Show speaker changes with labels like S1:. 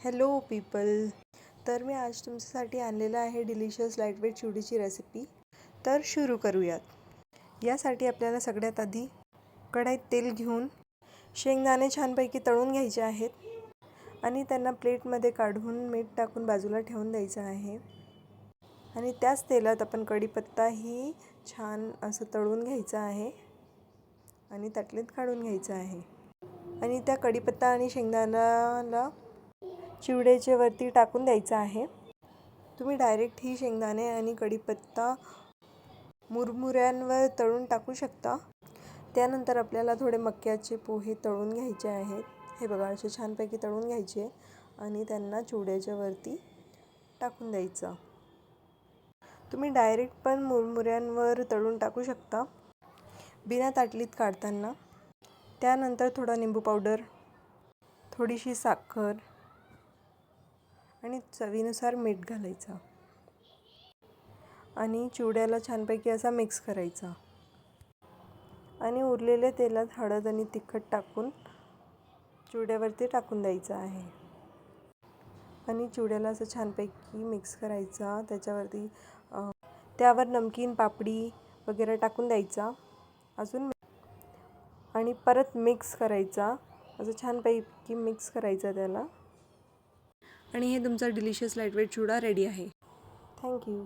S1: Hello people. तर मी आज तुमच्यासाठी आणलेलं आहे डिलिशियस लाईटवेट चिवडीची रेसिपी. तर सुरू करूयात. यासाठी आपल्याला सगळ्यात आधी कढईत तेल घेऊन शेंगदाणे छानपैकी तळून घ्यायचे आहेत आणि त्यांना प्लेटमध्ये काढून मीठ टाकून बाजूला ठेवून द्यायचं आहे. आणि त्याच तेलात आपण कढीपत्ताही छान असं तळून घ्यायचं आहे आणि ताटलीत काढून घ्यायचं आहे. आणि त्या कढीपत्ता आणि शेंगदाण्याला चिवड्याच्या वरती टाकून द्यायचं आहे. तुम्ही डायरेक्ट ही शेंगदाणे आणि कढीपत्ता मुरमुऱ्यांवर तळून टाकू शकता. त्यानंतर आपल्याला थोडे मक्याचे पोहे तळून घ्यायचे आहेत. हे बघा, असे छानपैकी तळून घ्यायचे आणि त्यांना चिवड्याच्या वरती टाकून द्यायचं. तुम्ही डायरेक्ट पण मुरमुऱ्यांवर तळून टाकू शकता बिना ताटलीत काढताना. त्यानंतर थोडा निंबू पावडर, थोडीशी साखर आणि चवीनुसार मीठ घालायचं आणि चिवड्याला छानपैकी असा मिक्स करायचा. आणि उरलेल्या तेलात हळद आणि तिखट टाकून चिवड्यावरती टाकून द्यायचं आहे. आणि चिवड्याला असं छानपैकी मिक्स करायचा. त्याच्यावरती त्यावर नमकीन पापडी वगैरे टाकून द्यायचा अजून. आणि परत मिक्स करायचा. असं छानपैकी मिक्स करायचा त्याला. आणि हे तुमचा डिलिशियस लाईटवेट चिवडा रेडी आहे. थँक्यू.